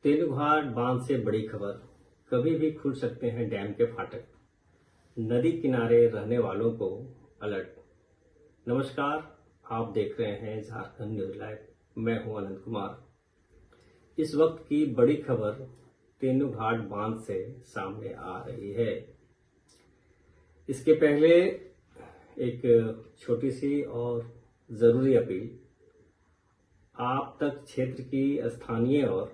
तेनुघाट बांध से बड़ी खबर। कभी भी खुल सकते हैं डैम के फाटक। नदी किनारे रहने वालों को अलर्ट। नमस्कार, आप देख रहे हैं झारखंड न्यूज लाइव। मैं हूं अनंत कुमार। इस वक्त की बड़ी खबर तेनुघाट बांध से सामने आ रही है। इसके पहले एक छोटी सी और जरूरी अपील। आप तक क्षेत्र की स्थानीय और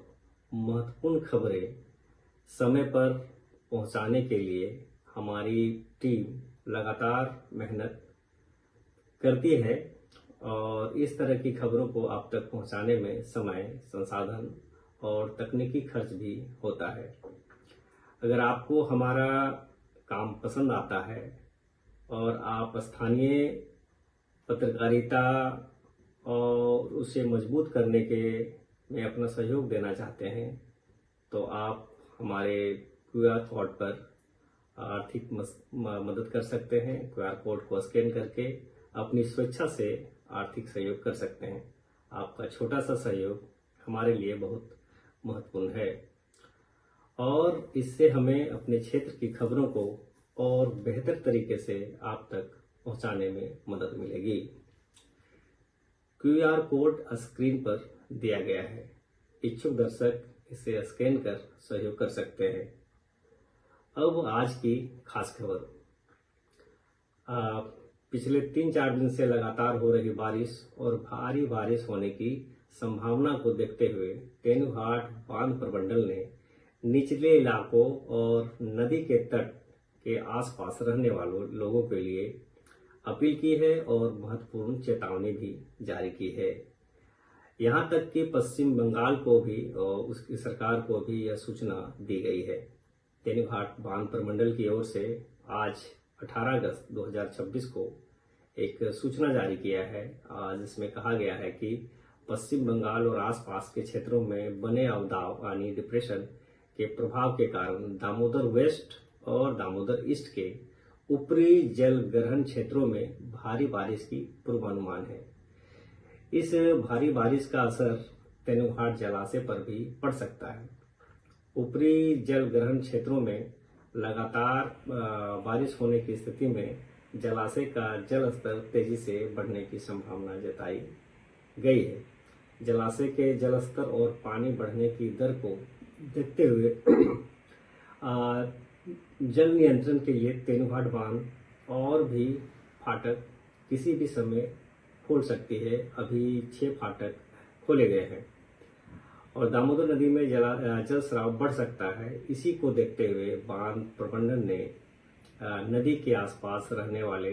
महत्वपूर्ण खबरें समय पर पहुंचाने के लिए हमारी टीम लगातार मेहनत करती है और इस तरह की खबरों को आप तक पहुंचाने में समय, संसाधन और तकनीकी खर्च भी होता है। अगर आपको हमारा काम पसंद आता है और आप स्थानीय पत्रकारिता और उसे मजबूत करने के में अपना सहयोग देना चाहते हैं तो आप हमारे QR कोड पर आर्थिक मदद कर सकते हैं। QR कोड को स्कैन करके अपनी स्वेच्छा से आर्थिक सहयोग कर सकते हैं। आपका छोटा सा सहयोग हमारे लिए बहुत महत्वपूर्ण है और इससे हमें अपने क्षेत्र की खबरों को और बेहतर तरीके से आप तक पहुंचाने में मदद मिलेगी। QR कोड स्क्रीन पर दिया गया है। इच्छुक दर्शक इसे स्कैन कर सहयोग कर सकते हैं। अब आज की खास खबर। पिछले 3-4 दिन से लगातार हो रही बारिश और भारी बारिश होने की संभावना को देखते हुए तेनुघाट बांध प्रबंधन ने निचले इलाकों और नदी के तट के आसपास रहने वालों लोगों के लिए अपील की है और महत्वपूर्ण चेतावनी भी जारी की है। यहां तक कि पश्चिम बंगाल को भी और उसकी सरकार को भी यह सूचना दी गई है। तेनुघाट बांध प्रमंडल की ओर से आज 18 अगस्त 2026 को एक सूचना जारी किया है जिसमें कहा गया है कि पश्चिम बंगाल और आसपास के क्षेत्रों में बने अवदाव यानी डिप्रेशन के प्रभाव के कारण दामोदर वेस्ट और दामोदर ईस्ट के ऊपरी जल ग्रहण क्षेत्रों में भारी बारिश की पूर्वानुमान है। इस भारी बारिश का असर तेनुघाट जलाशय पर भी पड़ सकता है। ऊपरी जल ग्रहण क्षेत्रों में लगातार बारिश होने की स्थिति में जलाशय का जल स्तर तेजी से बढ़ने की संभावना जताई गई है। जलाशय के जल स्तर और पानी बढ़ने की दर को देखते हुए जल नियंत्रण के लिए तेनुघाट बांध और भी फाटक किसी भी समय खोल सकती है। अभी 6 फाटक खोले गए हैं और दामोदर नदी में जल स्राव बढ़ सकता है। इसी को देखते हुए बांध प्रबंधन ने नदी के आसपास रहने वाले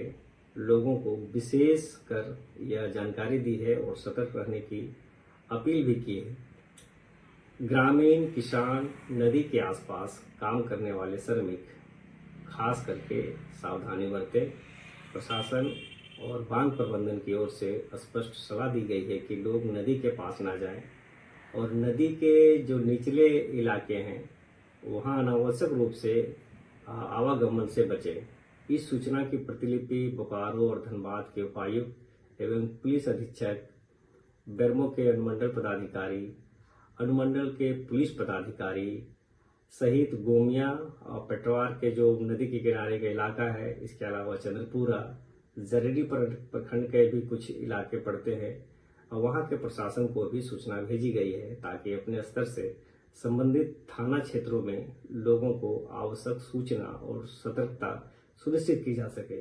लोगों को विशेष कर यह जानकारी दी है और सतर्क रहने की अपील भी की है। ग्रामीण किसान, नदी के आसपास काम करने वाले श्रमिक खास करके सावधानी बरतें। प्रशासन और बांध प्रबंधन की ओर से स्पष्ट सलाह दी गई है कि लोग नदी के पास ना जाएं और नदी के जो निचले इलाके हैं वहां अनावश्यक रूप से आवागमन से बचें। इस सूचना की प्रतिलिपि बोकारो और धनबाद के उपायुक्त एवं पुलिस अधीक्षक, बेरमो के अनुमंडल पदाधिकारी, अनुमंडल के पुलिस पदाधिकारी सहित गोमिया और पेटवार के जो नदी के किनारे का इलाका है, इसके अलावा चंद्रपुरा, जरेडी प्रखंड के भी कुछ इलाके पड़ते हैं और वहां के प्रशासन को भी सूचना भेजी गई है ताकि अपने स्तर से संबंधित थाना क्षेत्रों में लोगों को आवश्यक सूचना और सतर्कता सुनिश्चित की जा सके।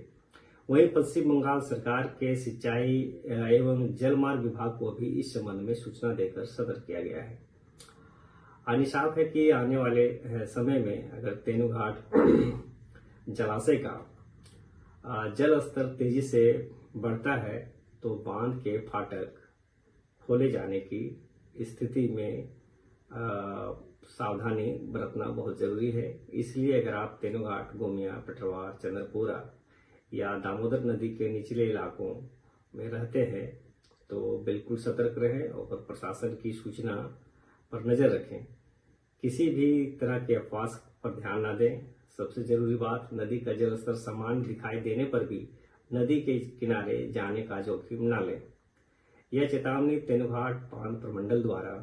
वहीं पश्चिम बंगाल सरकार के सिंचाई एवं जलमार्ग विभाग को भी इस संबंध में सूचना देकर सतर्क किया गया है। साफ है कि आने वाले समय में अगर तेनुघाट जलाशय का जल स्तर तेजी से बढ़ता है तो बांध के फाटक खोले जाने की स्थिति में सावधानी बरतना बहुत जरूरी है। इसलिए अगर आप तेनुघाट, गोमिया, पेटरवार, चंद्रपुरा या दामोदर नदी के निचले इलाकों में रहते हैं तो बिल्कुल सतर्क रहें और प्रशासन की सूचना पर नजर रखें। किसी भी तरह के अफवाह पर ध्यान न दें। सबसे जरूरी बात, नदी का जलस्तर सामान्य दिखाई देने पर भी नदी के किनारे जाने का जोखिम न लें। यह चेतावनी तेनुघाट बांध प्रमंडल द्वारा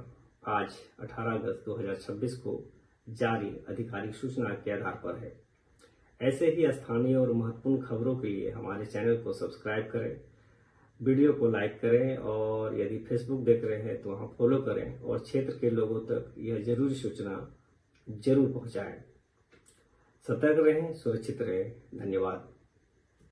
आज 18 अगस्त 2026 को जारी आधिकारिक सूचना के आधार पर है। ऐसे ही स्थानीय और महत्वपूर्ण खबरों के लिए हमारे चैनल को सब्सक्राइब करें, वीडियो को लाइक करें और यदि फेसबुक देख रहे हैं तो वहां फॉलो करें और क्षेत्र के लोगों तक यह जरूरी सूचना जरूर पहुंचाएं। सतर्क रहें, सुरक्षित रहें। धन्यवाद।